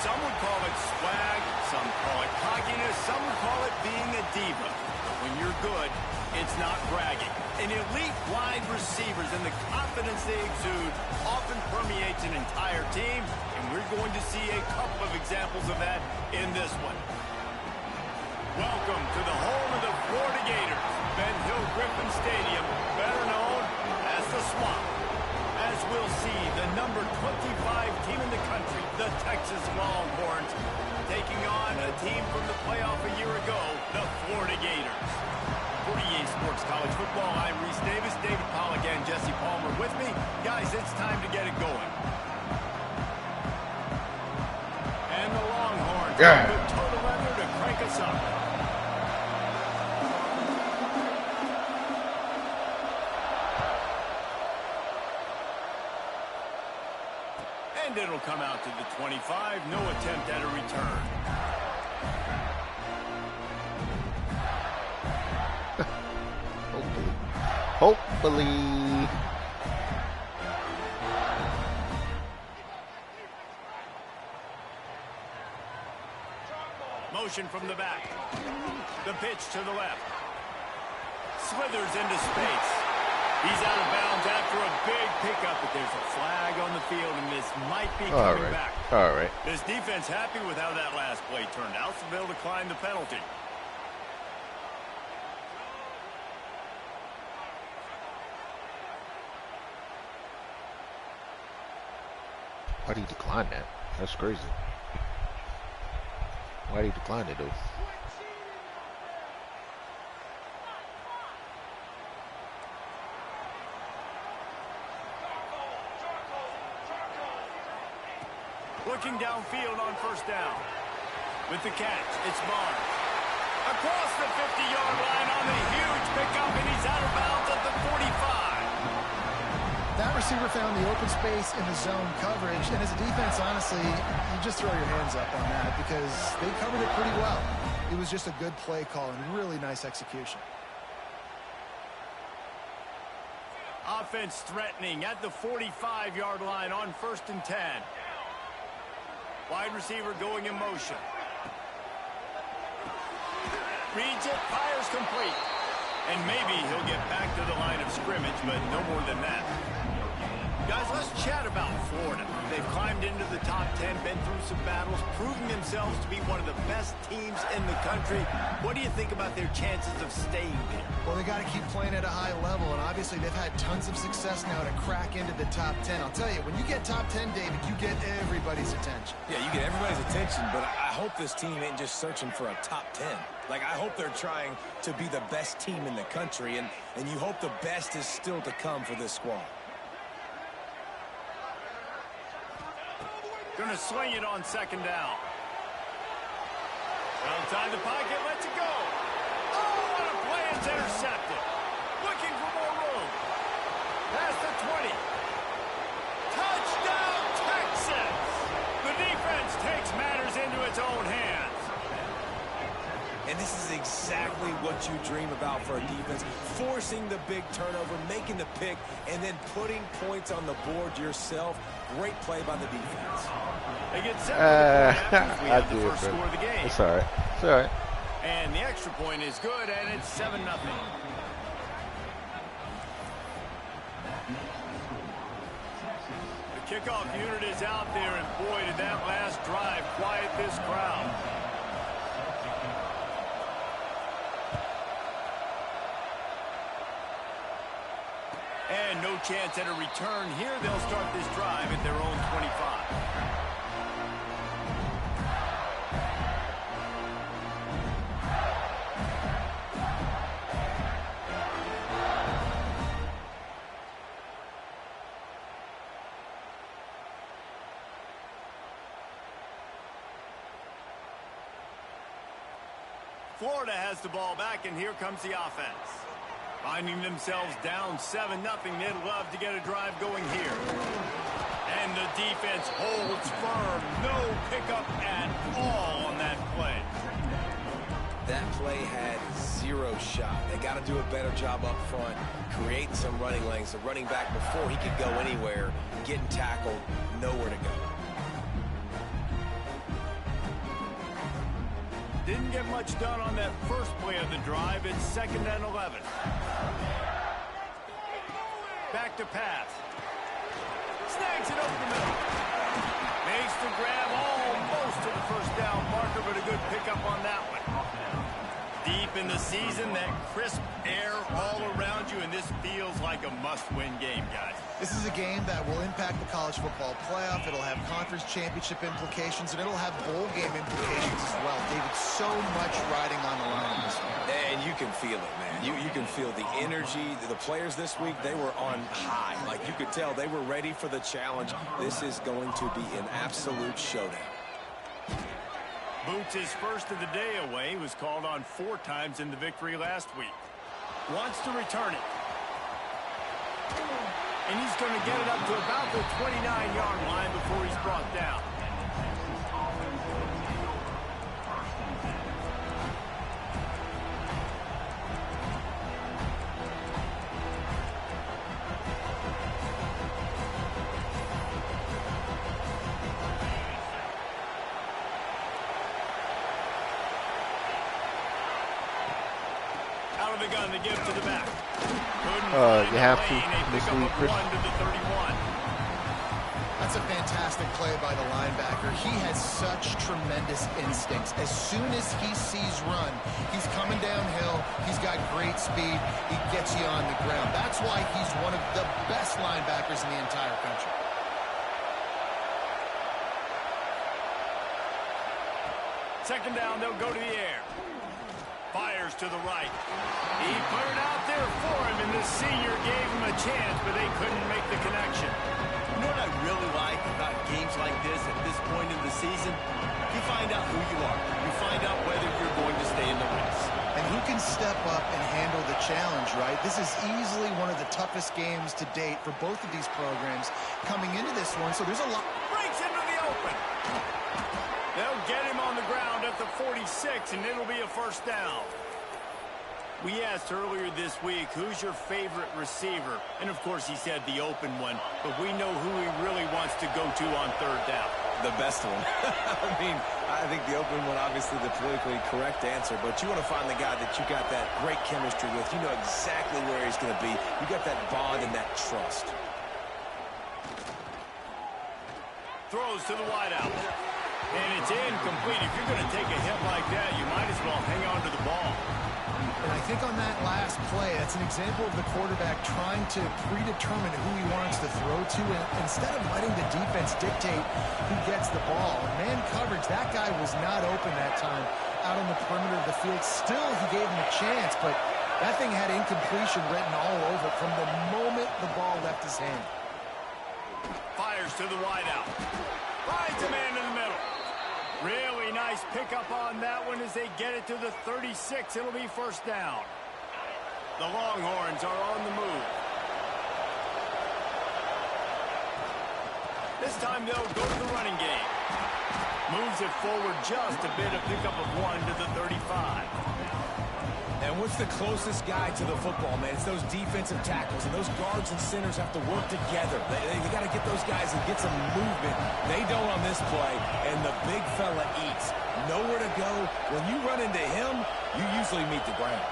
Some would call it swag, some call it cockiness, some would call it being a diva. But when you're good, it's not bragging. An elite wide receivers and the confidence they exude often permeates an entire team, and we're going to see a couple of examples of that in this one. Welcome to the home of the Florida Gators, Ben Hill Griffin Stadium, better known as the Swamp. As we'll see, the number 25 team in the country, the Texas Longhorns, taking on a team from the playoff a year ago, the Florida Gators. For EA Sports College Football, I'm Reese Davis, David Pollack, and Jesse Palmer with me. Guys, it's time to get it going. And the Longhorns have a good total weather to crank us up. And it'll come out to the 25. No attempt at a return. Hopefully. Motion from the back. The pitch to the left. Slithers into space. He's out of bounds after a big pickup, but there's a flag on the field, and this might be coming back. All right. This defense happy with how that last play turned out, so they'll decline the penalty. Why do you decline that? That's crazy. Why do you decline it, though? Looking downfield on first down. With the catch, it's Barnes. Across the 50-yard line on the huge pickup, and he's out of bounds at the 45. That receiver found the open space in the zone coverage, and as a defense, honestly, you just throw your hands up on that because they covered it pretty well. It was just a good play call and really nice execution. Offense threatening at the 45-yard line on 1st and 10. Wide receiver going in motion. Reads it, fires complete. And maybe he'll get back to the line of scrimmage, but no more than that. Guys, let's chat about Florida. They've climbed into the top 10, been through some battles, proving themselves to be one of the best teams in the country. What do you think about their chances of staying there? Well, they got to keep playing at a high level, and obviously they've had tons of success now to crack into the top 10. I'll tell you, when you get top 10, David, you get everybody's attention. Yeah, you get everybody's attention, but I hope this team ain't just searching for a top 10. Like, I hope they're trying to be the best team in the country, and you hope the best is still to come for this squad. Gonna swing it on 2nd down. Outside the pocket, lets it go. Oh, what a play, it's intercepted. Looking for more room. Past the 20. Touchdown, Texas! The defense takes matters into its own hands. And this is exactly what you dream about for a defense. Forcing the big turnover, making the pick, and then putting points on the board yourself. Great play by the defense. They get set for the point after we have the first score of the game. It's all right. It's all right. And the extra point is good, and it's 7-0. The kickoff unit is out there, and boy, did that last drive quiet this crowd. And no chance at a return here. They'll start this drive at their own 25. Florida has the ball back, and here comes the offense. Finding themselves down 7-0, they'd love to get a drive going here. And the defense holds firm. No pickup at all on that play. That play had zero shot. They got to do a better job up front, creating some running lanes. The running back, before he could go anywhere, getting tackled, nowhere to go. Didn't get much done on that first play of the drive. It's 2nd and 11. Back to pass. Snags it over the middle. Makes the grab almost to the first down marker, but a good pickup on that one. Deep in the season, that crisp air all around you, and this feels like a must-win game, guys. This is a game that will impact the college football playoff. It'll have conference championship implications, and it'll have bowl game implications as well. David, so much riding on the line in this one. And you can feel it, man. You can feel the energy. The players this week, they were on high. Like, you could tell they were ready for the challenge. This is going to be an absolute showdown. Boots his first of the day away. Was called on 4 times in the victory last week. Wants to return it. And he's going to get it up to about the 29-yard line before he's brought down. Out of the gun to give to the back. You have to mislead Christian. That's a fantastic play by the linebacker. He has such tremendous instincts. As soon as he sees run, he's coming downhill. He's got great speed. He gets you on the ground. That's why he's one of the best linebackers in the entire country. Second down, they'll go to the air. Fires to the right. He put it out there for him, and the senior gave him a chance, but they couldn't make the connection. You know what I really like about games like this at this point in the season? You find out who you are. You find out whether you're going to stay in the race. And who can step up and handle the challenge, right? This is easily one of the toughest games to date for both of these programs coming into this one, so there's a lot. Breaks into the open. They'll get him on the ground at the 46, and it'll be a first down. We asked earlier this week, who's your favorite receiver? And, of course, he said the open one, but we know who he really wants to go to on third down. The best one. I mean, I think the open one, obviously the politically correct answer, but you want to find the guy that you got that great chemistry with. You know exactly where he's going to be. You got that bond and that trust. Throws to the wideout. And it's incomplete. If you're going to take a hit like that, you might as well hang on to the ball. And I think on that last play, that's an example of the quarterback trying to predetermine who he wants to throw to, and instead of letting the defense dictate who gets the ball. Man coverage, that guy was not open that time out on the perimeter of the field. Still, he gave him a chance, but that thing had incompletion written all over it from the moment the ball left his hand. Fires to the wideout. Finds a man in the middle. Really nice pickup on that one as they get it to the 36. It'll be first down. The Longhorns are on the move. This time they'll go to the running game. Moves it forward just a bit, a pickup of 1 to the 35. And what's the closest guy to the football, man? It's those defensive tackles, and those guards and centers have to work together. They got to get those guys and get some movement. They don't on this play, and the big fella eats. Nowhere to go. When you run into him, you usually meet the ground.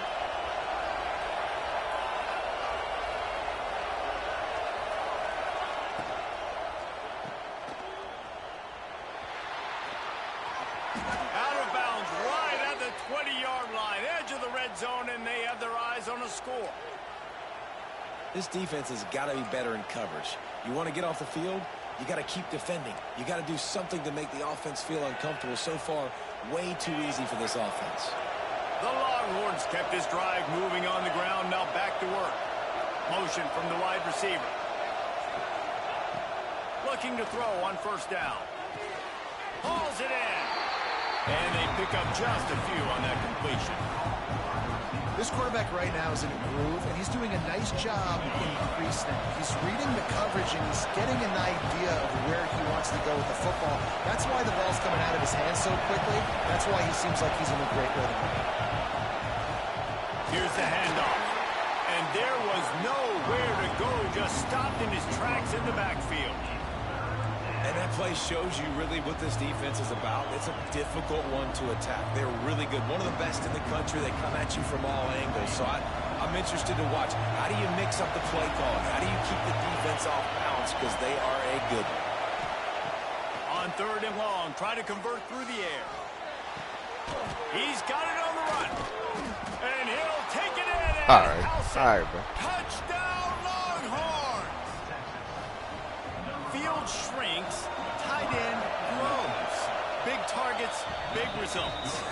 Zone, and they have their eyes on a score. This defense has got to be better in coverage. You want to get off the field, you got to keep defending. You got to do something to make the offense feel uncomfortable. So far, way too easy for this offense. The Longhorns kept this drive moving on the ground. Now back to work. Motion from the wide receiver. Looking to throw on first down. Hauls it in. And they pick up just a few on that completion. This quarterback right now is in a groove, and he's doing a nice job in pre-snap. He's reading the coverage, and he's getting an idea of where he wants to go with the football. That's why the ball's coming out of his hands so quickly. That's why he seems like he's in a great rhythm. Here's the handoff. And there was nowhere to go, just stopped in his tracks in the backfield. And that play shows you really what this defense is about. It's a difficult one to attack. They're really good. One of the best in the country. They come at you from all angles. So I'm interested to watch. How do you mix up the play calling? How do you keep the defense off balance? Because they are a good one. On 3rd and long, try to convert through the air. He's got it on the run. And he'll take it in. All right, bro. Touchdown, Longhorns. Field shrinks, tight end grows. Big targets, big results.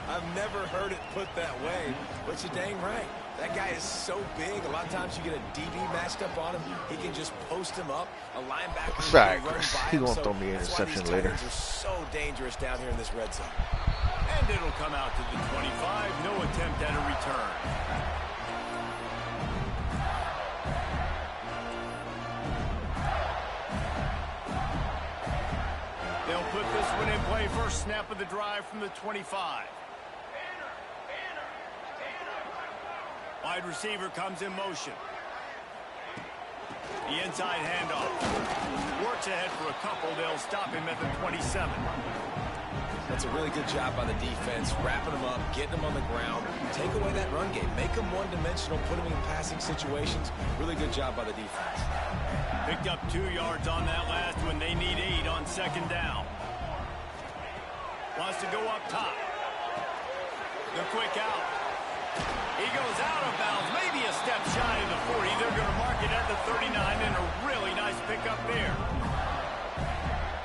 I've never heard it put that way, but you're dang right. That guy is so big. A lot of times you get a DB matched up on him. He can just post him up. A linebacker can run by He him. gonna throw me an interception later. These tight ends are so dangerous down here in this red zone. And it'll come out to the 25. No attempt at a return. They'll put this one in play. First snap of the drive from the 25. Wide receiver comes in motion. The inside handoff. Works ahead for a couple. They'll stop him at the 27. That's a really good job by the defense, wrapping them up, getting them on the ground, take away that run game, make them one-dimensional, put them in passing situations. Really good job by the defense. Picked up 2 yards on that last one. They need 8 on 2nd down. Wants to go up top. The quick out. He goes out of bounds, maybe a step shy of the 40. They're going to mark it at the 39, and a really nice pickup there.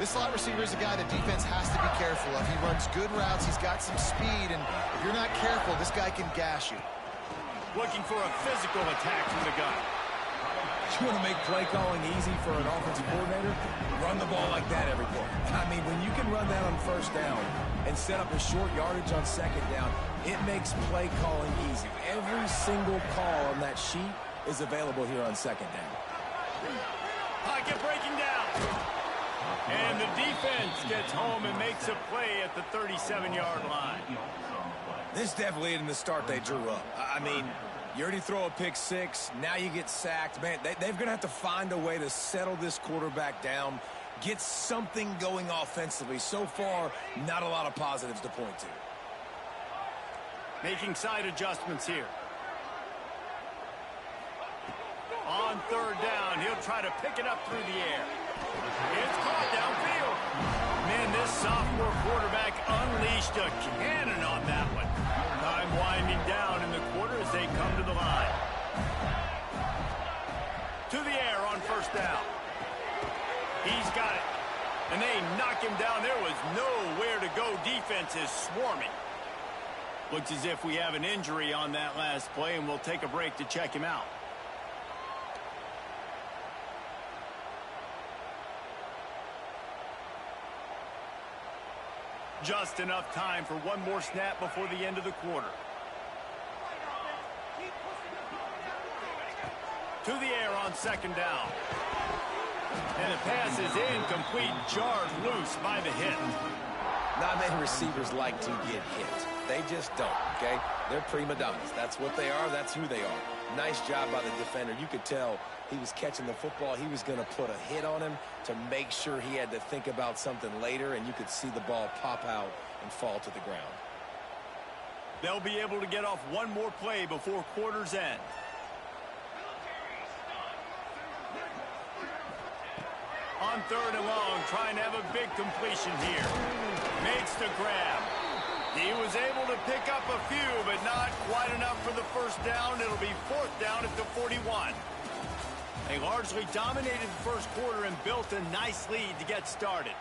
This slot receiver is a guy the defense has to be careful of. He runs good routes. He's got some speed, and if you're not careful, this guy can gash you. Looking for a physical attack from the gun. You want to make play calling easy for an offensive coordinator? Run the ball like that every play. I mean, when you can run that on 1st down and set up a short yardage on 2nd down, it makes play calling easy. Every single call on that sheet is available here on 2nd down. Pocket breaking down. And the defense gets home and makes a play at the 37-yard line. This definitely isn't the start they drew up. I mean, you already throw a pick 6. Now you get sacked. Man, they're going to have to find a way to settle this quarterback down, get something going offensively. So far, not a lot of positives to point to. Making side adjustments here. On 3rd down, he'll try to pick it up through the air. It's caught downfield. Man, this sophomore quarterback unleashed a cannon on that one. Time winding down in the quarter as they come to the line. To the air on 1st down. He's got it. And they knock him down. There was nowhere to go. Defense is swarming. Looks as if we have an injury on that last play, and we'll take a break to check him out. Just enough time for one more snap before the end of the quarter. To the air on 2nd down. And the pass is incomplete, jarred loose by the hit. Not many receivers like to get hit. They just don't, okay? They're prima donnas. That's what they are. That's who they are. Nice job by the defender. You could tell he was catching the football. He was going to put a hit on him to make sure he had to think about something later, and you could see the ball pop out and fall to the ground. They'll be able to get off one more play before quarter's end. On 3rd and long, trying to have a big completion here. Makes the grab. He was able to pick up a few, but not quite enough for the 1st down. It'll be 4th down at the 41. They largely dominated the 1st quarter and built a nice lead to get started.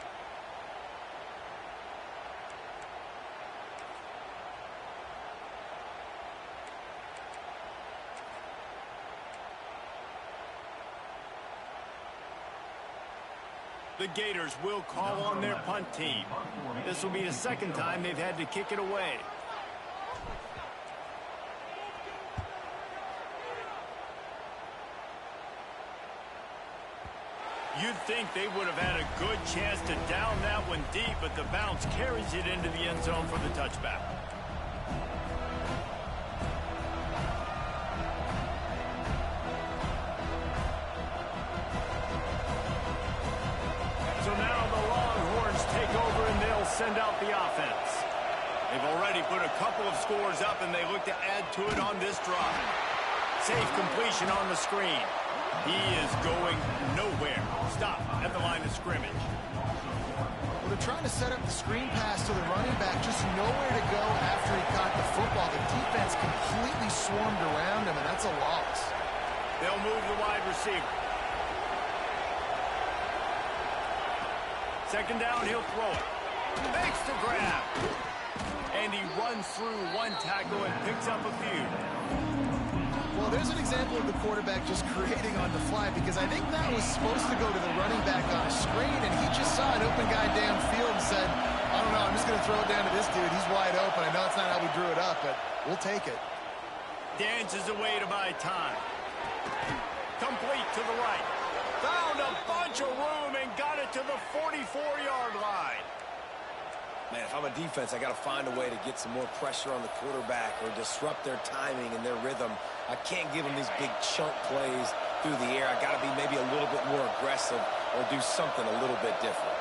The Gators will call on their punt team. This will be the 2nd time they've had to kick it away. You'd think they would have had a good chance to down that one deep, but the bounce carries it into the end zone for the touchback. send out the offense. They've already put a couple of scores up, and they look to add to it on this drive. Safe completion on the screen. He is going nowhere. Stop at the line of scrimmage. Well, they're trying to set up the screen pass to the running back, just nowhere to go after he caught the football. The defense completely swarmed around him, and that's a loss. They'll move the wide receiver. Second down, he'll throw it. Makes the grab. And he runs through one tackle and picks up a few. Well, there's an example of the quarterback just creating on the fly, because I think that was supposed to go to the running back on a screen, and he just saw an open guy downfield and said, I don't know, I'm just going to throw it down to this dude. He's wide open. I know it's not how we drew it up, but we'll take it. Dances away to buy time. Complete to the right. Found a bunch of room and got it to the 44-yard line. Man, if I'm a defense, I got to find a way to get some more pressure on the quarterback or disrupt their timing and their rhythm. I can't give them these big chunk plays through the air. I got to be maybe a little bit more aggressive or do something a little bit different.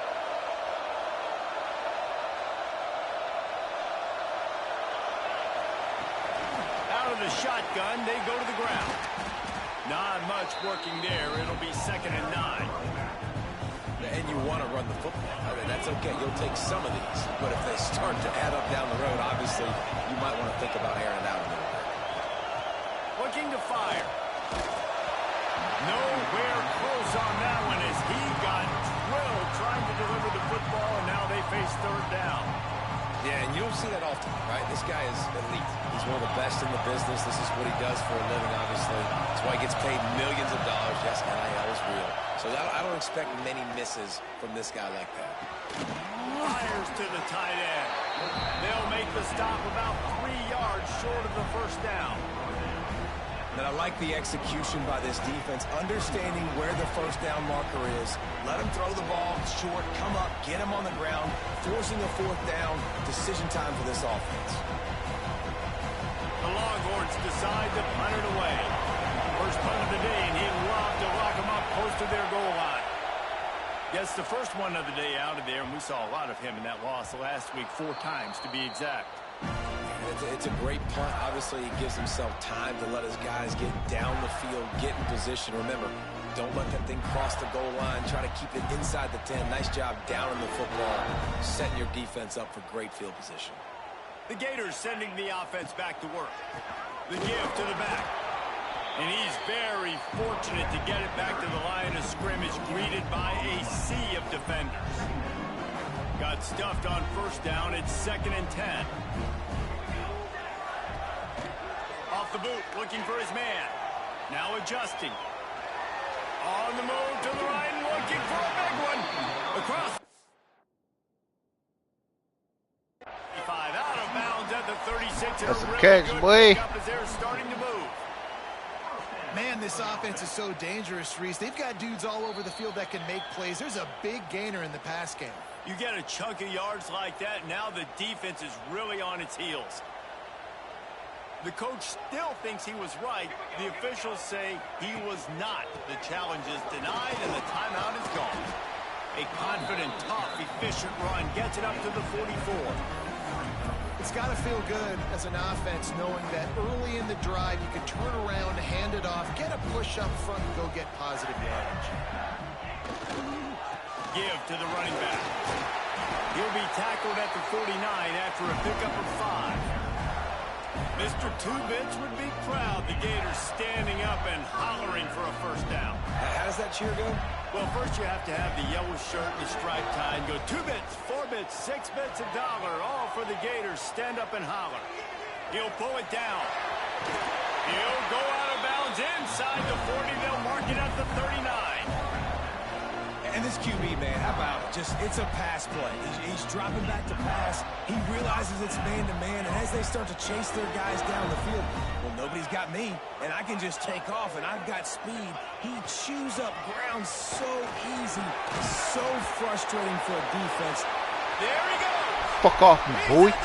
Out of the shotgun, they go to the ground. Not much working there. It'll be 2nd and 9. And you want to run the football. I mean, that's okay. You'll take some of these. But if they start to add up down the road, obviously, you might want to think about airing it out a little bit. Looking to fire. Nowhere close on that one as he got drilled trying to deliver the football, and now they face 3rd down. Yeah, and you don't see that often, right? This guy is elite. He's one of the best in the business. This is what he does for a living, obviously. That's why he gets paid millions of dollars. Yes, NIL is real. So I don't expect many misses from this guy like that. Fires to the tight end. They'll make the stop about 3 yards short of the 1st down. And I like the execution by this defense, understanding where the 1st down marker is. Let him throw the ball short, come up, get him on the ground, forcing a 4th down. Decision time for this offense. The Longhorns decide to punt it away. First punt of the day, and he'd love to lock them up close to their goal line. Gets the first one of the day out of there, and we saw a lot of him in that loss last week, 4 times to be exact. It's a great punt. Obviously, he gives himself time to let his guys get down the field, get in position. Remember, don't let that thing cross the goal line. Try to keep it inside the 10. Nice job down in the football, setting your defense up for great field position. The Gators sending the offense back to work. The give to the back. And he's very fortunate to get it back to the line of scrimmage, greeted by a sea of defenders. Got stuffed on 1st down. It's 2nd and 10. Off the boot, looking for his man. Now adjusting. On the move to the right, looking for a big one. Across. 5 out of bounds at the 36. That's a catch, boy. As they're starting to move. Man, this offense is so dangerous, Reese. They've got dudes all over the field that can make plays. There's a big gainer in the pass game. You get a chunk of yards like that, now the defense is really on its heels. The coach still thinks he was right. The officials say he was not. The challenge is denied, and the timeout is gone. A confident, tough, efficient run gets it up to the 44. It's got to feel good as an offense knowing that early in the drive you can turn around, hand it off, get a push up front, and go get positive yardage. Give to the running back. He'll be tackled at the 49 after a pickup of 5. Mr. Two-Bits would be proud. The Gators standing up and hollering for a 1st down. How does that cheer go? Well, first you have to have the yellow shirt and the striped tie and go 2 bits, 4 bits, 6 bits, $1, all for the Gators. Stand up and holler. He'll pull it down. He'll go out of bounds inside the 40. They'll mark it at the 39. And this QB, man, how about it? It's a pass play. He's dropping back to pass. He realizes it's man-to-man, and as they start to chase their guys down the field, well, nobody's got me, and I can just take off, and I've got speed. He chews up ground so easy, so frustrating for a defense. There he goes. Fuck off, me boy.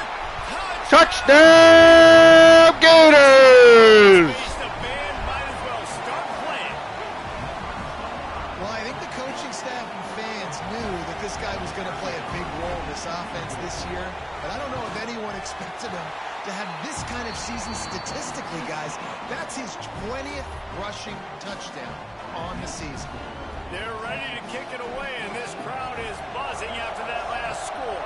Touchdown, Gators! The band might as well start playing. Well, I think the coaching staff and fans knew that this guy was going to play a big role in this offense this year, but I don't know if anyone expected him to have this kind of season statistically, guys. That's his 20th rushing touchdown on the season. They're ready to kick it away, and this crowd is buzzing after that last score.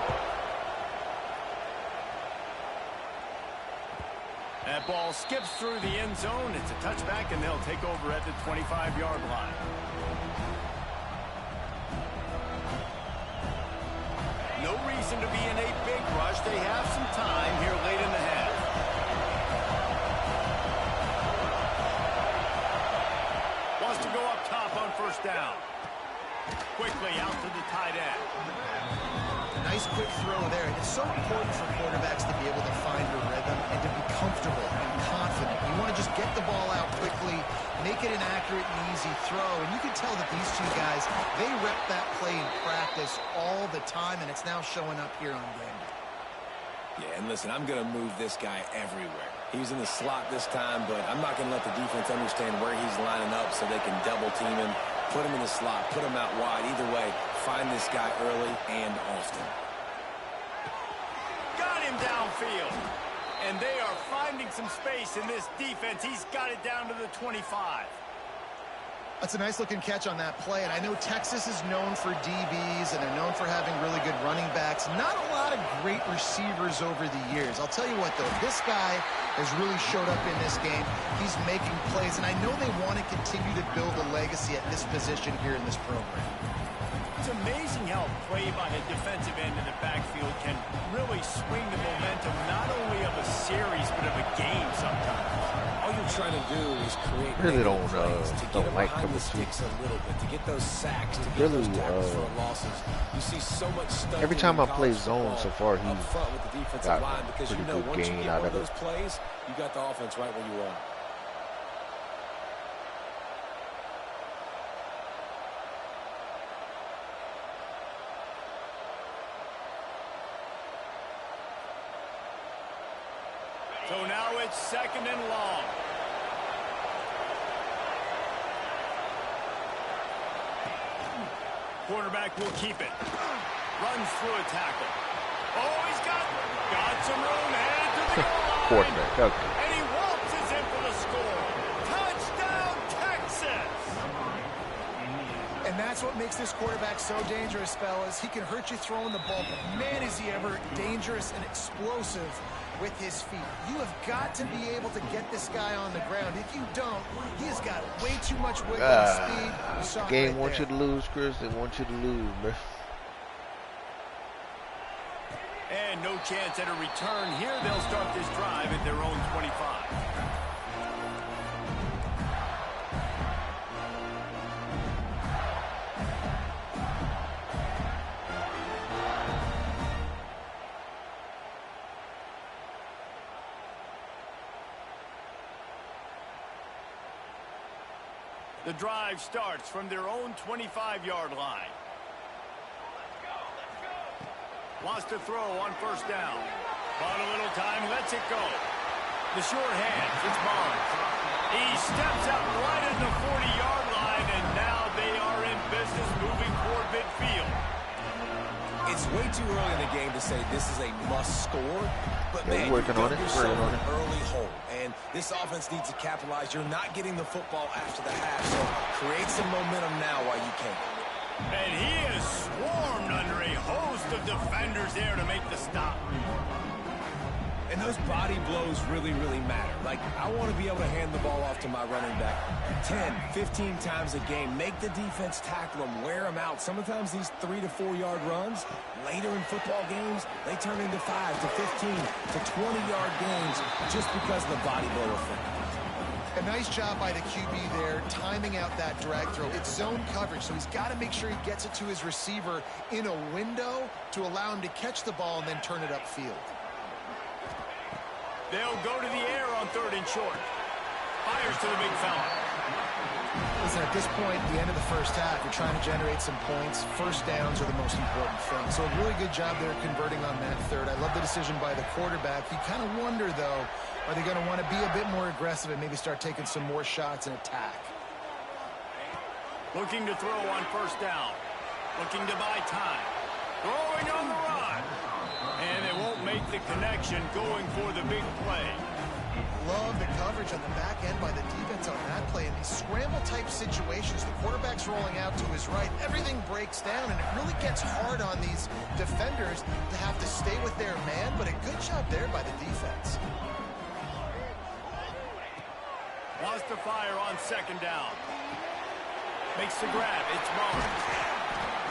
That ball skips through the end zone. It's a touchback, and they'll take over at the 25-yard line. No reason to be in a big rush. They have some time here late in the half. Wants to go up top on first down. Quickly out to the tight end. Nice quick throw there. It's so important for quarterbacks to be able to find a rhythm and to be comfortable and confident. You want to just get the ball out quickly, make it an accurate and easy throw. And you can tell that these two guys, they rep that play in practice all the time, and it's now showing up here on game day. Yeah, and listen, I'm going to move this guy everywhere. He's in the slot this time, but I'm not going to let the defense understand where he's lining up so they can double team him, put him in the slot, put him out wide. Either way, find this guy early and often. Got him downfield. And they are finding some space in this defense. He's got it down to the 25. That's a nice-looking catch on that play, and I know Texas is known for DBs, and they're known for having really good running backs. Not a lot of great receivers over the years. I'll tell you what, though, this guy has really showed up in this game. He's making plays, and I know they want to continue to build a legacy at this position here in this program. It's amazing how play by a defensive end in the backfield can really swing the momentum not only of a series, but of a game sometimes. All you're trying to do is create Really don't plays to get like behind cover the two. sticks a little bit, to get those sacks, to get Really, those tackles for losses. You see so much stuff. every time I play zone so far, he's up front with the defensive got line, because you pretty know good once you gain get out one of of those it. plays, you got the offense right where you are. So now it's second and long. Quarterback will keep it. Runs through a tackle. Oh, he's got some room headed to the goal line. Quarterback, okay. And he waltzes in for the score. Touchdown, Texas! And that's what makes this quarterback so dangerous, fellas. He can hurt you throwing the ball, but man, is he ever dangerous and explosive with his feet. You have got to be able to get this guy on the ground. If you don't, he has got way too much wiggle and speed. You saw it Game right wants you there. to lose, Chris. They want you to lose, man. And no chance at a return here. They'll start this drive at their own 25. The drive starts from their own 25-yard line. Wants to throw on first down. Bought a little time, lets it go. The short hands, it's Barnes. He steps out right at the 40-yard line, and now they are in business moving toward midfield. It's way too early in the game to say this is a must score, but Yeah, man, we're working you on dug it. yourself Working on an it. early hole, and this offense needs to capitalize. You're not getting the football after the half, so create some momentum now while you can. And he is swarmed under a host of defenders there to make the stop. And those body blows really, really matter. Like, I want to be able to hand the ball off to my running back 10, 15 times a game. Make the defense tackle them, wear them out. Sometimes these 3 to 4 yard runs, later in football games, they turn into 5 to 15 to 20-yard games just because of the body blow effect. A nice job by the QB there, timing out that drag throw. It's zone coverage, so he's got to make sure he gets it to his receiver in a window to allow him to catch the ball and then turn it upfield. They'll go to the air on third and short. Fires to the big fella. Listen, at this point, the end of the first half, you're trying to generate some points. First downs are the most important thing. So a really good job there converting on that third. I love the decision by the quarterback. You kind of wonder, though, are they going to want to be a bit more aggressive and maybe start taking some more shots and attack? Looking to throw on first down. Looking to buy time. Throwing on the run. And they won't make the connection going for the big play. Love the coverage on the back end by the defense on that play. In these scramble-type situations, the quarterback's rolling out to his right. Everything breaks down, and it really gets hard on these defenders to have to stay with their man, but a good job there by the defense. Wants to fire on second down. Makes the grab. It's Mullins.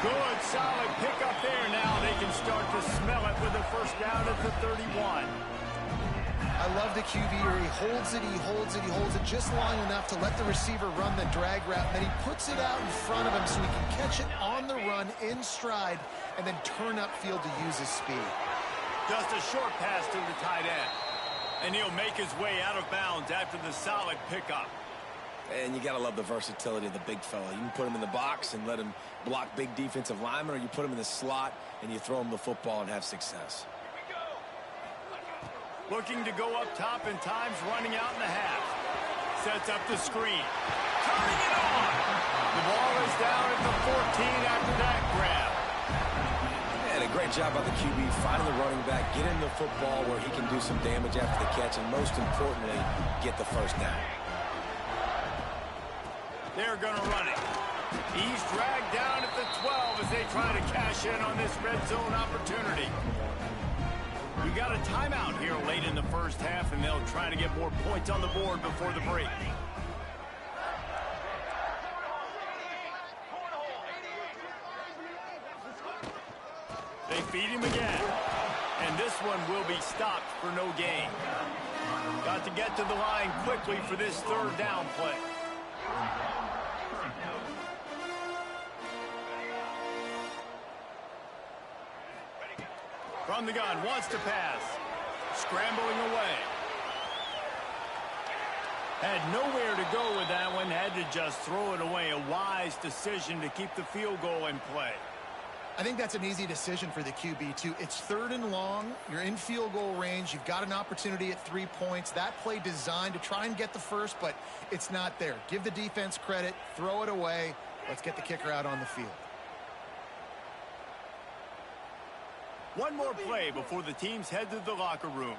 Good, solid pickup there. Now they can start to smell it with a first down at the 31. I love the QB here. He holds it, he holds it, he holds it just long enough to let the receiver run the drag route. Then he puts it out in front of him so he can catch it on the run in stride and then turn upfield to use his speed. Just a short pass to the tight end. And he'll make his way out of bounds after the solid pickup. And you got to love the versatility of the big fella. You can put him in the box and let him block big defensive linemen, or you put him in the slot and you throw him the football and have success. Looking to go up top and times running out in the half. Sets up the screen. Turning it on. The ball is down at the 14 after that grab. And a great job by the QB finding the running back, get him the football where he can do some damage after the catch, and most importantly, get the first down. They're going to run it. He's dragged down at the 12 as they try to cash in on this red zone opportunity. We got a timeout here late in the first half, and they'll try to get more points on the board before the break. They feed him again. And this one will be stopped for no gain. Got to get to the line quickly for this third down play. From the gun, wants to pass. Scrambling away. Had nowhere to go with that one. Had to just throw it away. A wise decision to keep the field goal in play. I think that's an easy decision for the QB, too. It's third and long. You're in field goal range. You've got an opportunity at 3 points. That play designed to try and get the first, but it's not there. Give the defense credit. Throw it away. Let's get the kicker out on the field. One more play before the teams head to the locker rooms.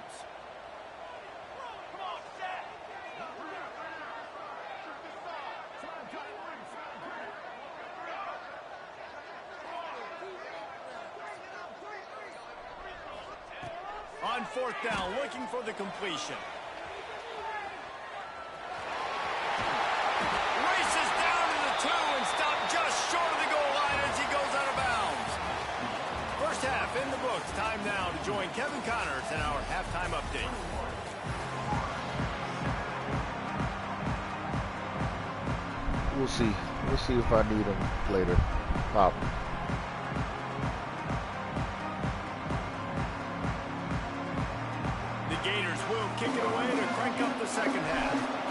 On fourth down, looking for the completion. Races down to the 2 and stopped just short of the goal line as he goes out of bounds. First half in the books. Time now to join Kevin Connors in our halftime update. We'll see. We'll see if I need him later. Pop. The Gators will kick it away to crank up the second half.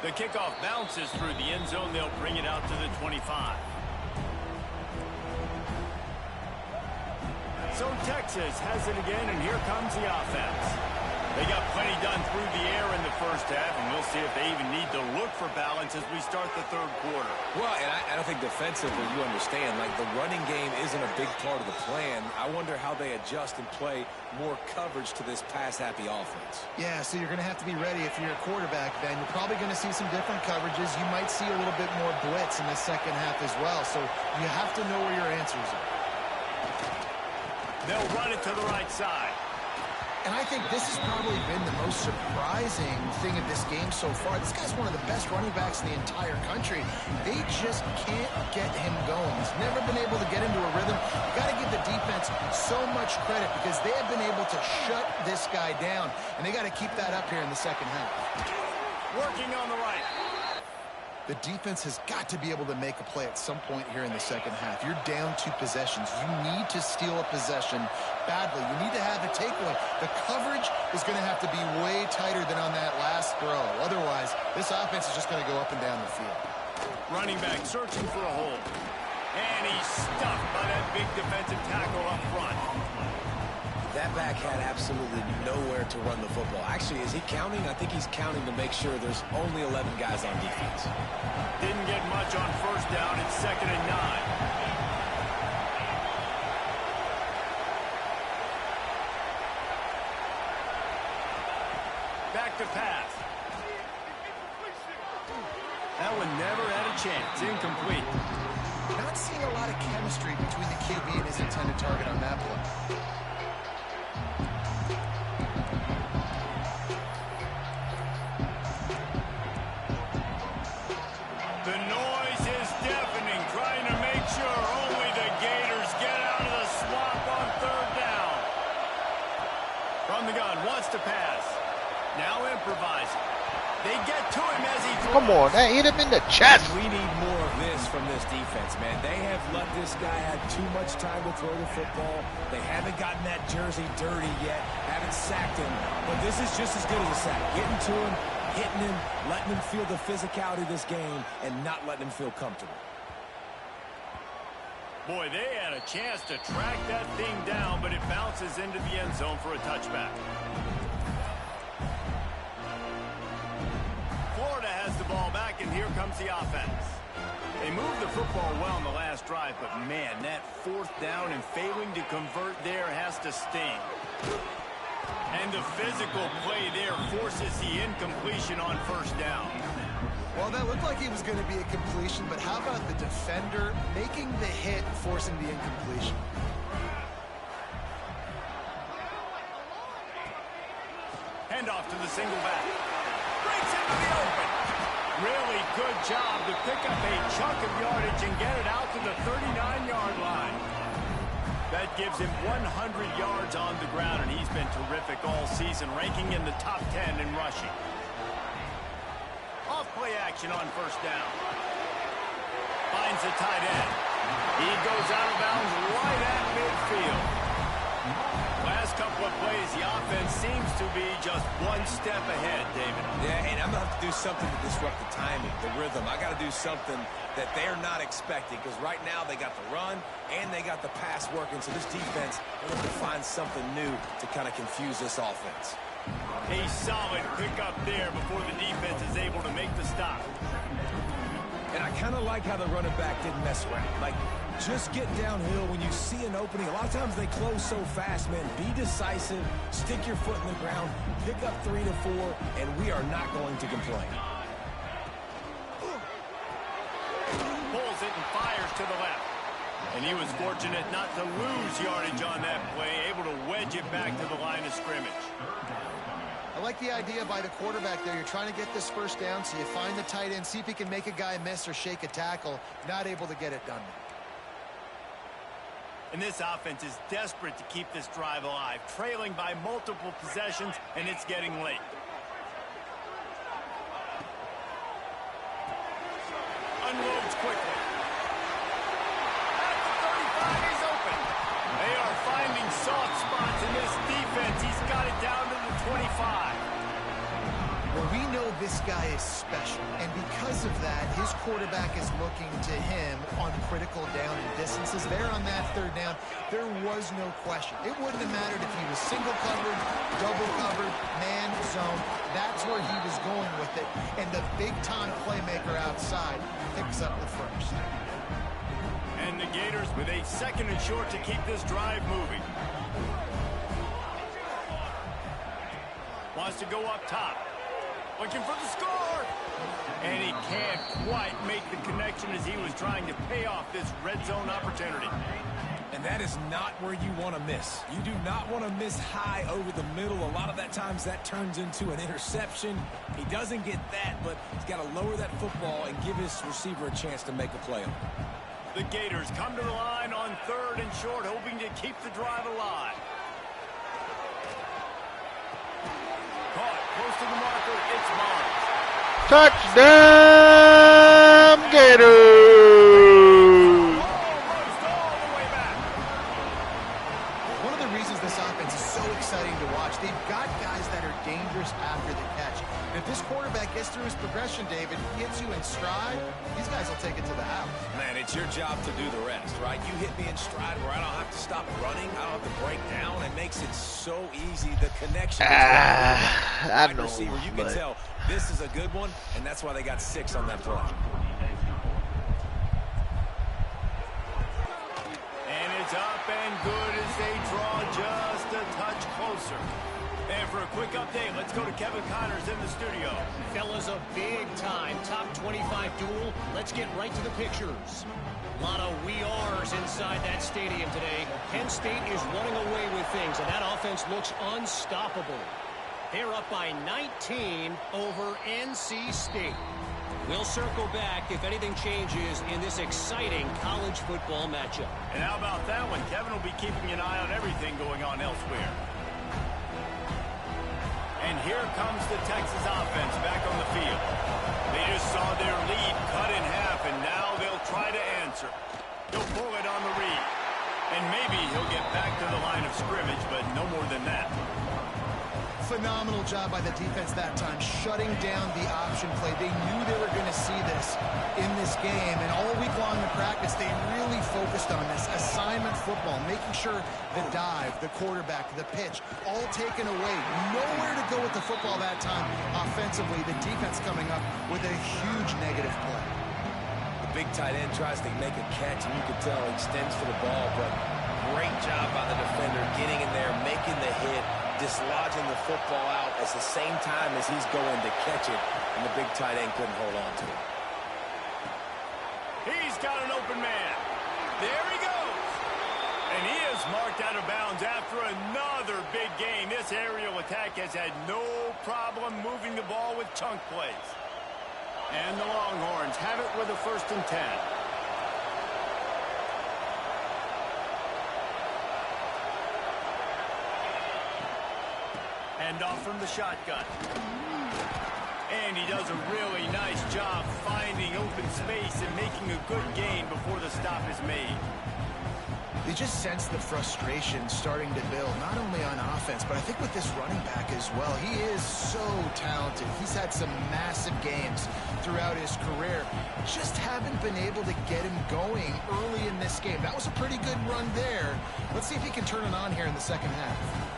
The kickoff bounces through the end zone. They'll bring it out to the 25. So Texas has it again, and here comes the offense. They got plenty done through the air in the first half, and we'll see if they even need to look for balance as we start the third quarter. Well, and I don't think defensively, you understand, like the running game isn't a big part of the plan. I wonder how they adjust and play more coverage to this pass-happy offense. Yeah, so you're going to have to be ready if you're a quarterback, Ben. You're probably going to see some different coverages. You might see a little bit more blitz in the second half as well, so you have to know where your answers are. They'll run it to the right side. And I think this has probably been the most surprising thing of this game so far. This guy's one of the best running backs in the entire country. They just can't get him going. He's never been able to get into a rhythm. You got to give the defense so much credit because they have been able to shut this guy down. And they got to keep that up here in the second half. Working on the right. The defense has got to be able to make a play at some point here in the second half. You're down 2 possessions. You need to steal a possession badly. You need to have a takeaway. The coverage is going to have to be way tighter than on that last throw. Otherwise, this offense is just going to go up and down the field. Running back searching for a hole. And he's stuffed by that big defensive tackle up front. That back had absolutely nowhere there to run the football. Actually, is he counting? I think he's counting to make sure there's only 11 guys on defense. Didn't get much on first down. It's 2nd and 9. Back to pass. That one never had a chance. Incomplete. Not seeing a lot of chemistry between the QB and his intended target on that play. The noise is deafening, trying to make sure only the Gators get out of the swamp on 3rd down. From the gun, wants to pass. Now improvising. They get to him as he throws. Come on, that hit him in the chest. We need more of this from this defense, man. They have let this guy have too much time to throw the football. They haven't gotten that jersey dirty yet, haven't sacked him. But this is just as good as a sack. Getting to him, hitting him, letting him feel the physicality of this game, and not letting him feel comfortable. Boy, they had a chance to track that thing down, but it bounces into the end zone for a touchback. Florida has the ball back, and here comes the offense. They moved the football well in the last drive, but man, that 4th down and failing to convert there has to sting. And the physical play there forces the incompletion on 1st down. Well, that looked like it was going to be a completion, but how about the defender making the hit, forcing the incompletion? Handoff to the single back. Breaks into the open. Really good job to pick up a chunk of yardage and get it out to the 39-yard line. That gives him 100 yards on the ground, and he's been terrific all season, ranking in the top 10 in rushing. Off-play action on 1st down. Finds the tight end. He goes out of bounds right at midfield. Last couple of plays, the offense seems to be just one step ahead, David. Yeah, and I'm going to have to do something to disrupt the timing, the rhythm. I got to do something that they're not expecting, because right now they got the run and they got the pass working. So this defense, they're going to find something new to kind of confuse this offense. A solid pickup there before the defense is able to make the stop. And I kind of like how the running back didn't mess around. Like, just get downhill when you see an opening. A lot of times they close so fast, man. Be decisive, stick your foot in the ground, pick up 3 to 4, and we are not going to complain. Pulls it and fires to the left. And he was fortunate not to lose yardage on that play, able to wedge it back to the line of scrimmage. I like the idea by the quarterback there. You're trying to get this 1st down, so you find the tight end, see if he can make a guy miss or shake a tackle. Not able to get it done. And this offense is desperate to keep this drive alive, trailing by multiple possessions, and it's getting late. Unloads quickly. At the 35, he's open. They are finding soft spots in this defense. He's got it down to the 25. Well, we know this guy is special, and because of that, his quarterback is looking to him on critical down and distances. There on that 3rd down, there was no question. It wouldn't have mattered if he was single covered, double covered, man, zone. That's where he was going with it, and the big-time playmaker outside picks up the 1st. And the Gators with a 2nd and short to keep this drive moving. Wants to go up top. Looking for the score. And he can't quite make the connection as he was trying to pay off this red zone opportunity. And that is not where you want to miss. You do not want to miss high over the middle. A lot of that times that turns into an interception. He doesn't get that, but he's got to lower that football and give his receiver a chance to make a play on it. The Gators come to the line on 3rd and short, hoping to keep the drive alive. Caught close to the marker. It's Mars. Touchdown, Gators! Almost all the way back. One of the reasons this offense is so exciting to watch, they've You've got guys that are dangerous after the catch. And if this quarterback gets through his progression, David, hits you in stride, these guys will take it to the house. Man, it's your job to do the rest, right? You hit me in stride where I don't have to stop running. I don't have to break down. It makes it so easy. The connection between I wide know, receiver, you can tell this is a good one, and that's why they got 6 on that play. And it's up and good as they draw just a touch closer. And for a quick update, let's go to Kevin Connors in the studio. Fellas, a big-time top 25 duel. Let's get right to the pictures. A lot of we are's inside that stadium today. Penn State is running away with things, and that offense looks unstoppable. They're up by 19 over NC State. We'll circle back if anything changes in this exciting college football matchup. And how about that one? Kevin will be keeping an eye on everything going on elsewhere. And here comes the Texas offense back on the field. They just saw their lead cut in half, and now they'll try to answer. He'll pull it on the read. And maybe he'll get back to the line of scrimmage, but no more than that. Phenomenal job by the defense that time, shutting down the option play. They knew they were going to see this in this game, and all week long in practice, they really focused on this assignment football, making sure the dive, the quarterback, the pitch, all taken away. Nowhere to go with the football that time offensively. The defense coming up with a huge negative play. The big tight end tries to make a catch, and you can tell he extends for the ball, but great job by the defender getting in there, making the hit, dislodging the football out at the same time as he's going to catch it, and the big tight end couldn't hold on to it. He's got an open man. There he goes. And he is marked out of bounds after another big gain. This aerial attack has had no problem moving the ball with chunk plays. And the Longhorns have it with a 1st and 10. Hand off from the shotgun. And he does a really nice job finding open space and making a good gain before the stop is made. You just sense the frustration starting to build, not only on offense, but I think with this running back as well. He is so talented. He's had some massive games throughout his career. Just haven't been able to get him going early in this game. That was a pretty good run there. Let's see if he can turn it on here in the second half.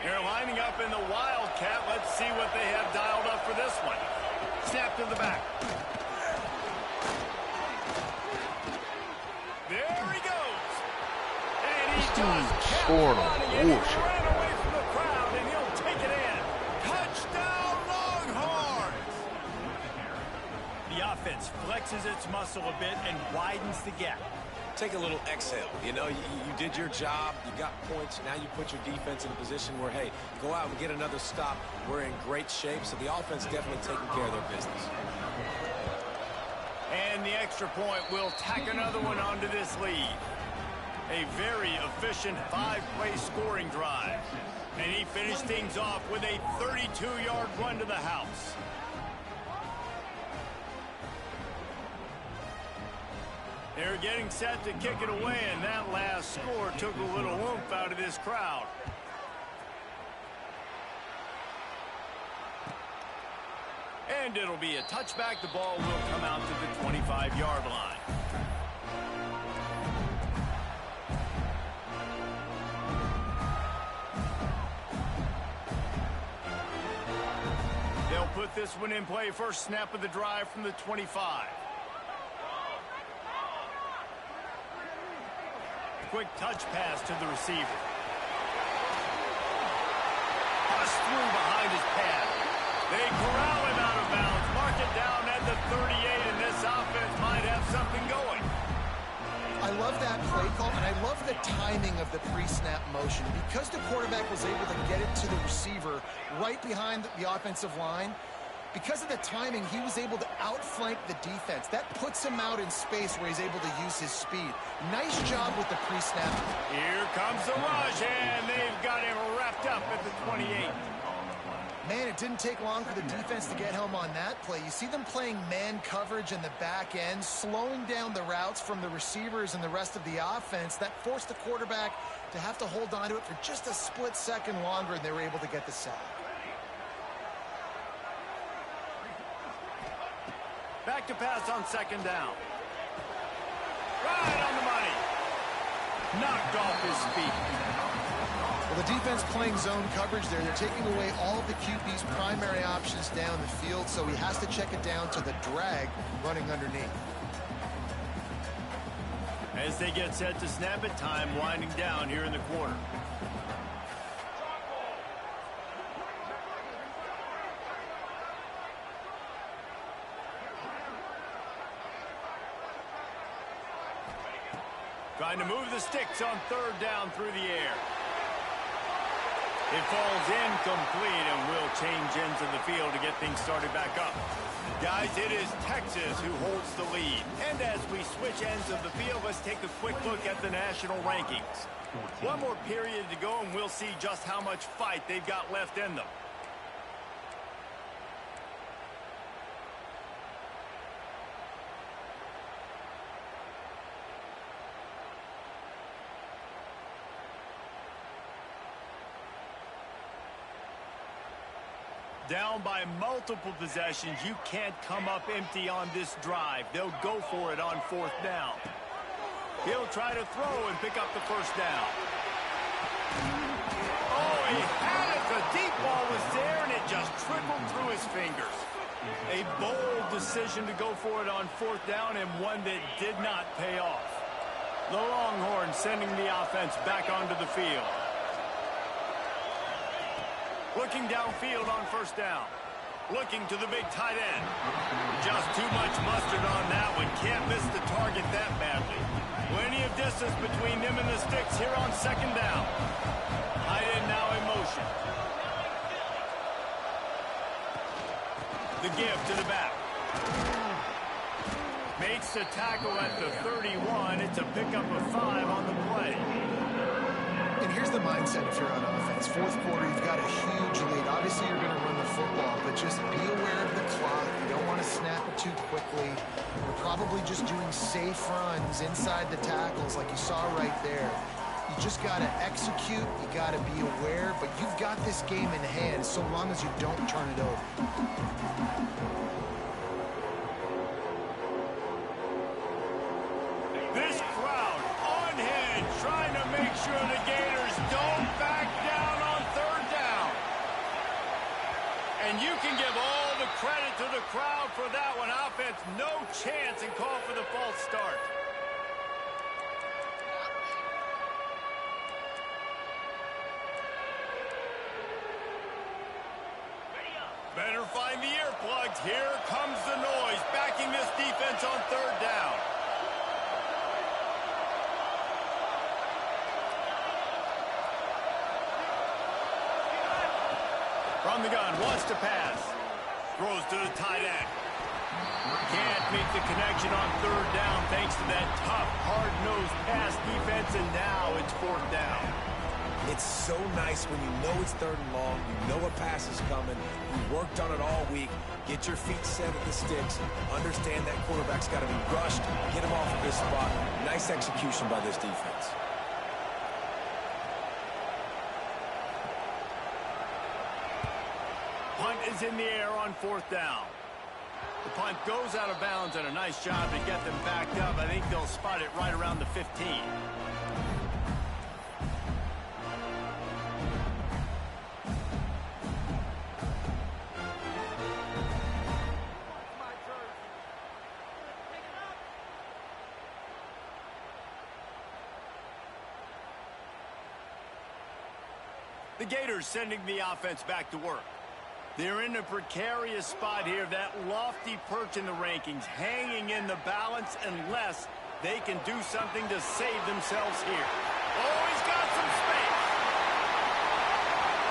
They're lining up in the Wildcat. Let's see what they have dialed up for this one. Snap to the back. There he goes. And he just kept running, and he ran away from the crowd, and he'll take it in. Touchdown, Longhorns! The offense flexes its muscle a bit and widens the gap. Take a little exhale. You know, you did your job. You got points. Now you put your defense in a position where, hey, go out and get another stop. We're in great shape, so the offense definitely taking care of their business. And the extra point will tack another one onto this lead. A very efficient 5-play scoring drive. And he finished things off with a 32-yard run to the house. They're getting set to kick it away, and that last score took a little oomph out of this crowd. And it'll be a touchback. The ball will come out to the 25-yard line. They'll put this one in play. First snap of the drive from the 25. Quick touch pass to the receiver. Pushed through behind his pad. They corral him out of bounds. Mark it down at the 38, and this offense might have something going. I love that play call, and I love the timing of the pre-snap motion. Because the quarterback was able to get it to the receiver right behind the offensive line, because of the timing, he was able to outflank the defense. That puts him out in space where he's able to use his speed. Nice job with the pre-snap. Here comes the rush, and they've got him wrapped up at the 28. Man, it didn't take long for the defense to get home on that play. You see them playing man coverage in the back end, slowing down the routes from the receivers and the rest of the offense. That forced the quarterback to have to hold on to it for just a split second longer, and they were able to get the sack. Back to pass on second down. Right on the money. Knocked off his feet. Well, the defense playing zone coverage there. They're taking away all of the QB's primary options down the field, so he has to check it down to the drag running underneath. As they get set to snap it, time winding down here in the quarter. Trying to move the sticks on third down through the air. It falls incomplete and will change ends of the field to get things started back up. Guys, it is Texas who holds the lead. And as we switch ends of the field, let's take a quick look at the national rankings. One more period to go, and we'll see just how much fight they've got left in them. Down by multiple possessions, you can't come up empty on this drive. They'll go for it on fourth down. He'll try to throw and pick up the first down. Oh, he had it. The deep ball was there, and it just trickled through his fingers. A bold decision to go for it on fourth down, and one that did not pay off. The Longhorns sending the offense back onto the field. Looking downfield on first down. Looking to the big tight end. Just too much mustard on that one. Can't miss the target that badly. Plenty of distance between them and the sticks here on second down. Tight end now in motion. The give to the back. Makes the tackle at the 31. It's a pickup of 5 on the play. And here's the mindset if you're on offense. Fourth quarter, you've got a huge lead. Obviously, you're going to run the football, but just be aware of the clock. You don't want to snap it too quickly. We're probably just doing safe runs inside the tackles like you saw right there. You just got to execute. You got to be aware, but you've got this game in hand so long as you don't turn it over. This crowd on hand trying to make sure the Gators don't back down on third down. And you can give all the credit to the crowd for that one. Offense, no chance, and call for the false start. Better find the earplugs. Here comes the noise, backing this defense on third down. From the gun, wants to pass. Throws to the tight end. Can't make the connection on third down thanks to that tough, hard-nosed pass defense, and now it's fourth down. It's so nice when you know it's third and long, you know a pass is coming, you worked on it all week, get your feet set at the sticks, understand that quarterback's got to be rushed, get him off of this spot. Nice execution by this defense. Punt is in the air on fourth down. The punt goes out of bounds, and a nice job to get them backed up. I think they'll spot it right around the 15. The Gators sending the offense back to work. They're in a precarious spot here, that lofty perch in the rankings, hanging in the balance unless they can do something to save themselves here. Oh, he's got some space.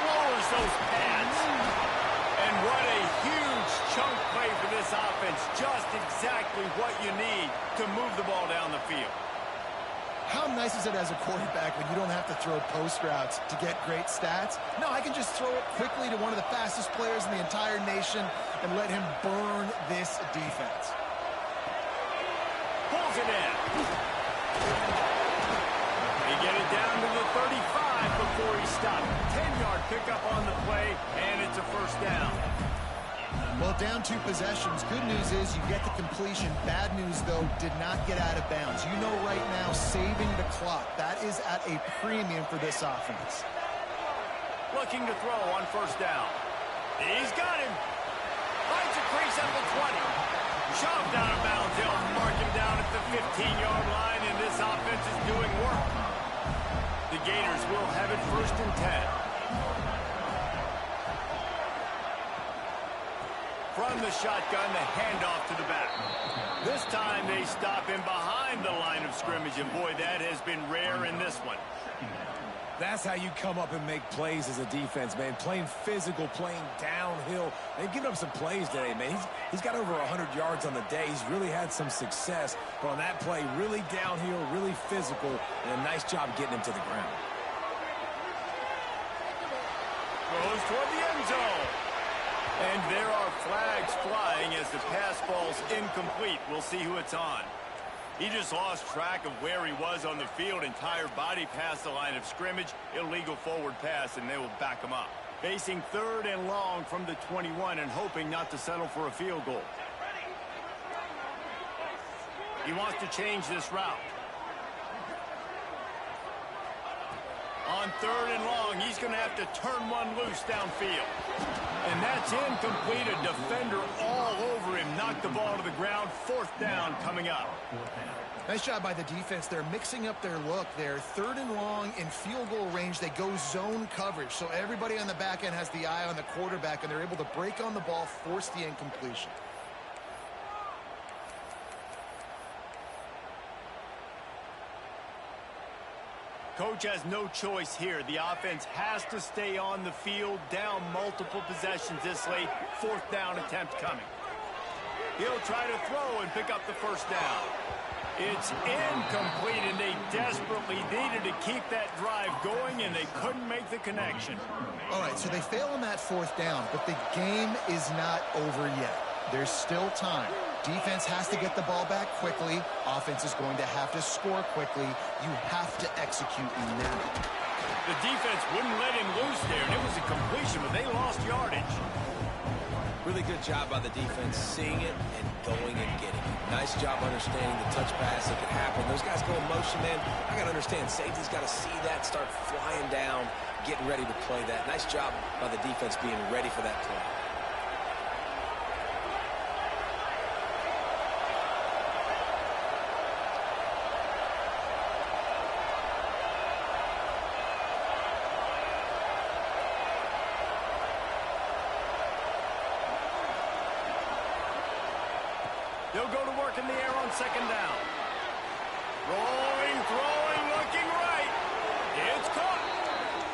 Lowers those pads. And what a huge chunk play for this offense. Just exactly what you need to move the ball down the field. How nice is it as a quarterback when you don't have to throw post routes to get great stats? No, I can just throw it quickly to one of the fastest players in the entire nation and let him burn this defense. Pulls it in. They get it down to the 35 before he stopped. 10-yard pickup on the play, and it's a first down. Well, down 2 possessions. Good news is you get the completion. Bad news, though, did not get out of bounds. You know right now, saving the clock. That is at a premium for this offense. Looking to throw on first down. He's got him. Finds a crease at the 20. Shoved out of bounds. They'll mark him down at the 15-yard line, and this offense is doing work. The Gators will have it first and 10. From the shotgun, the handoff to the back. This time they stop him behind the line of scrimmage, and boy, that has been rare in this one. That's how you come up and make plays as a defense, man. Playing physical, playing downhill. They've given up some plays today, man. He's got over 100 yards on the day. He's really had some success. But on that play, really downhill, really physical, and a nice job getting him to the ground. Goes toward the end zone. And there are flags flying as the pass falls incomplete. We'll see who it's on. He just lost track of where he was on the field. Entire body past the line of scrimmage. Illegal forward pass, and they will back him up. Facing 3rd and long from the 21 and hoping not to settle for a field goal. He wants to change this route. On 3rd and long, he's going to have to turn one loose downfield. And that's incomplete. A defender all over him. Knocked the ball to the ground. 4th down coming up. Nice job by the defense. They're mixing up their look there. 3rd and long in field goal range. They go zone coverage. So everybody on the back end has the eye on the quarterback, and they're able to break on the ball, force the incompletion. Coach has no choice here. The offense has to stay on the field, down multiple possessions this late. 4th down attempt coming. He'll try to throw and pick up the first down. It's incomplete, and they desperately needed to keep that drive going, and they couldn't make the connection. All right, so they fail on that 4th down, but the game is not over yet. There's still time. Defense has to get the ball back quickly. Offense is going to have to score quickly. You have to execute now. The defense wouldn't let him loose there, and it was a completion, but they lost yardage. Really good job by the defense, seeing it and going and getting it. Nice job understanding the touch pass that could happen. Those guys go in motion, man. I got to understand, safety's got to see that, start flying down, getting ready to play that. Nice job by the defense being ready for that play. They'll go to work in the air on 2nd down. Rolling, throwing, looking right. It's caught.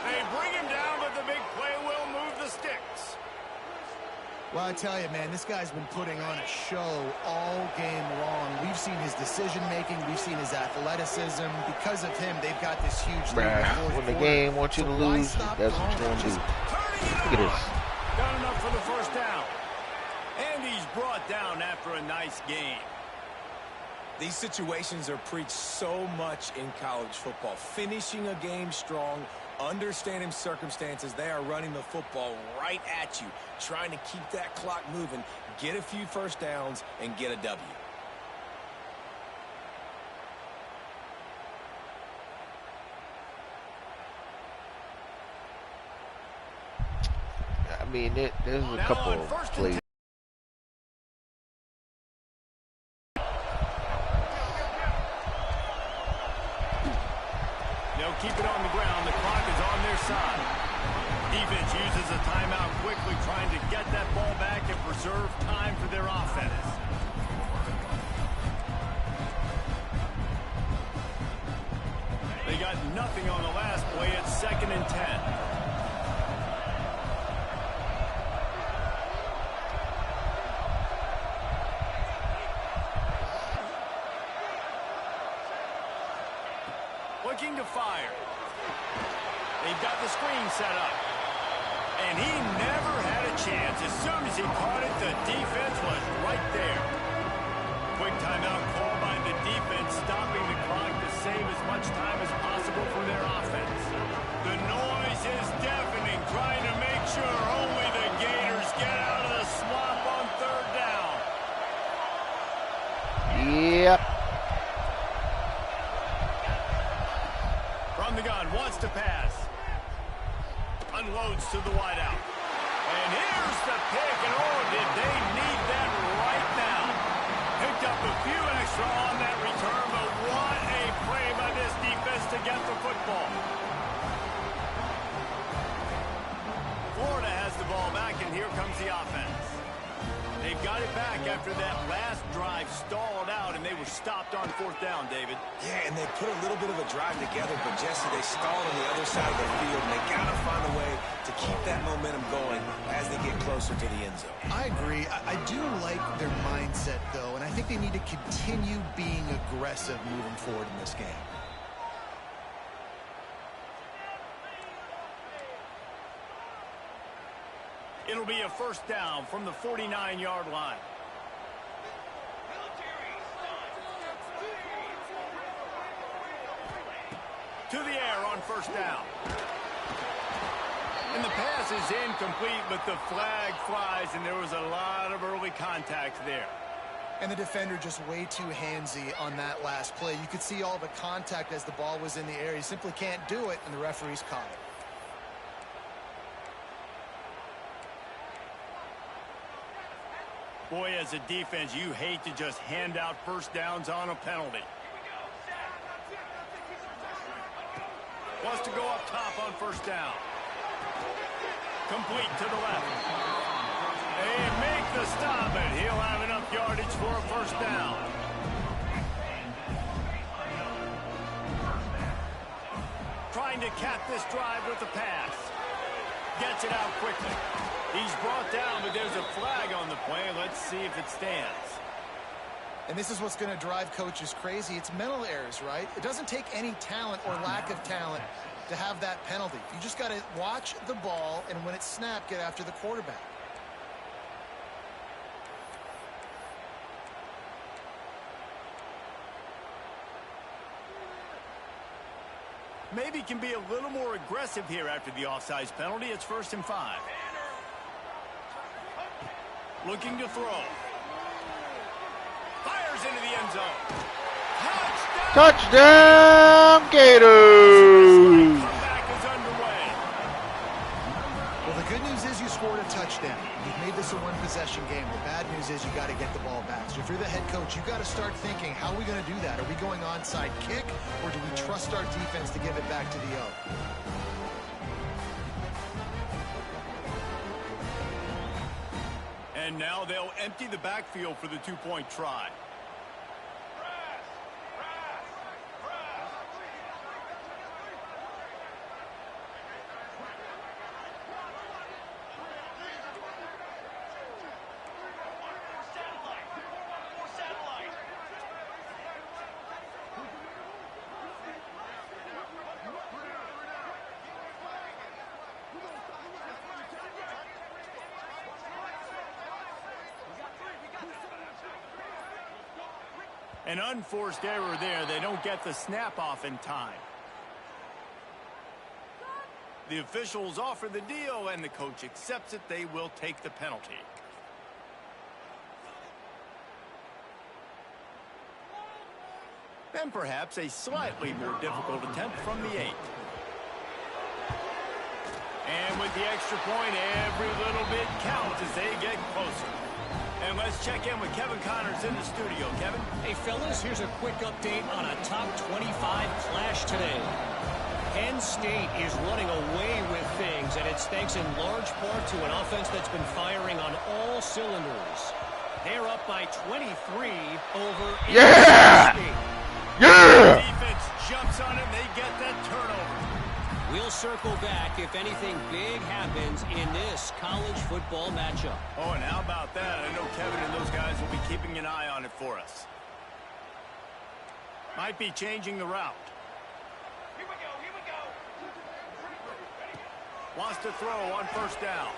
They bring him down, but the big play will move the sticks. Well, I tell you, man, this guy's been putting on a show all game long. We've seen his decision-making. We've seen his athleticism. Because of him, they've got this huge lead. When the game wants you to lose, that's what you're going to do. Look at this. Got enough for the first down. And he's brought down after a nice game. These situations are preached so much in college football. Finishing a game strong, understanding circumstances. They are running the football right at you, trying to keep that clock moving, get a few first downs, and get a W. I mean, there's a couple of plays. They'll keep it on the ground. The clock is on their side. Defense uses a timeout quickly, trying to get that ball back and preserve time for their offense. They got nothing on the last play. It's 2nd and 10. looking to fire. They've got the screen set up. And he never had a chance. As soon as he caught it, the defense was right there. Quick timeout call by the defense, stopping the clock to save as much time as possible for their offense. The noise is deafening, trying to make sure only the Gators get out of the swamp on third down. Yep. From the gun, wants to pass. Unloads to the wideout. And here's the pick, and oh, did they need that right now. Picked up a few extra on that return, but what a play by this defense to get the football. Florida has the ball back, and here comes the offense. They've got it back after that last drive stalled out, and they were stopped on fourth down, David. Yeah, and they put a little bit of a drive together, but Jesse, they stalled on the other side of the field, and they got to find a way to keep that momentum going as they get closer to the end zone. I agree. I do like their mindset, though, and I think they need to continue being aggressive moving forward in this game. It'll be a first down from the 49-yard line. To the air on first down. And the pass is incomplete, but the flag flies, and there was a lot of early contact there. And the defender just way too handsy on that last play. You could see all the contact as the ball was in the air. He simply can't do it, and the referees caught it. Boy, as a defense, you hate to just hand out first downs on a penalty. Wants to go up top on first down. Complete to the left. They make the stop, and he'll have enough yardage for a first down. Trying to cap this drive with the pass. Gets it out quickly. He's brought down, but there's a flag on the play. Let's see if it stands. And this is what's going to drive coaches crazy. It's mental errors, right? It doesn't take any talent or lack of talent to have that penalty. You just got to watch the ball, and when it's snapped, get after the quarterback. Maybe can be a little more aggressive here after the offsides penalty. It's 1st and 5. Looking to throw. Fires into the end zone. Touchdown, Gators! Comeback is underway. Well, the good news is you scored a touchdown. You've made this a one-possession game. The bad news is you got to get the ball back. So if you're the head coach, you got to start thinking, how are we going to do that? Are we going onside kick, or do we trust our defense to give it back to the O? And now they'll empty the backfield for the two-point try. An unforced error there. They don't get the snap off in time. The officials offer the deal, and the coach accepts it. They will take the penalty. And perhaps a slightly more difficult attempt from the 8. And with the extra point, every little bit counts as they get closer. And let's check in with Kevin Connors in the studio. Kevin? Hey, fellas, here's a quick update on a top 25 clash today. Penn State is running away with things, and it's thanks in large part to an offense that's been firing on all cylinders. They're up by 23 over Yeah! State. Yeah! Defense jumps on it, and they get that turnover. We'll circle back if anything big happens in this college football matchup. Oh, and how about that? I know Kevin and those guys will be keeping an eye on it for us. Might be changing the route. Wants to throw on first down.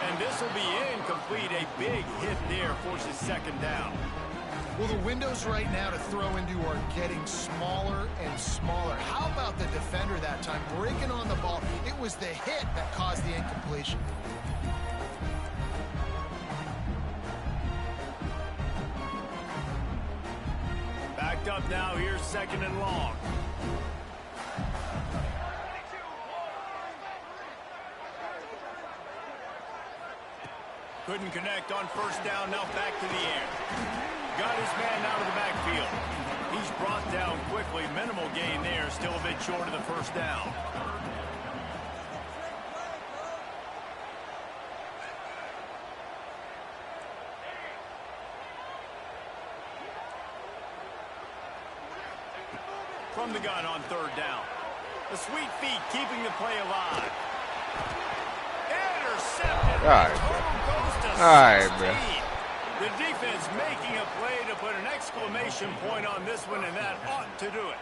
And this will be incomplete. A big hit there forces second down. Well, the windows right now to throw into are getting smaller and smaller. How about the defender that time breaking on the ball? It was the hit that caused the incompletion. Backed up now. Here's second and long. Couldn't connect on first down. Now back to the air. Got his man out of the backfield. He's brought down quickly. Minimal gain there. Still a bit short of the first down. From the gun on third down. The sweet feet keeping the play alive. Intercepted. All right, man. The defense making a play to put an exclamation point on this one, and that ought to do it.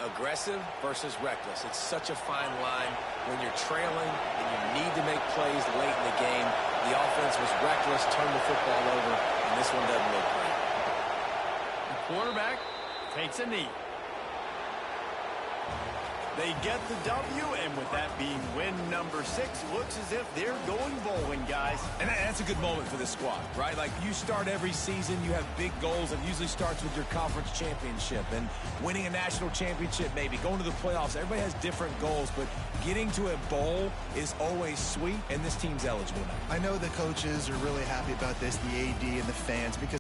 Aggressive versus reckless. It's such a fine line when you're trailing and you need to make plays late in the game. The offense was reckless, turned the football over, and this one doesn't look great. The quarterback takes a knee. They get the W, and with that being win number 6, looks as if they're going bowling, guys. And that's a good moment for this squad, right? Like, you start every season, you have big goals. It usually starts with your conference championship and winning a national championship, maybe going to the playoffs. Everybody has different goals, but getting to a bowl is always sweet, and this team's eligible now. I know the coaches are really happy about this, the AD and the fans, because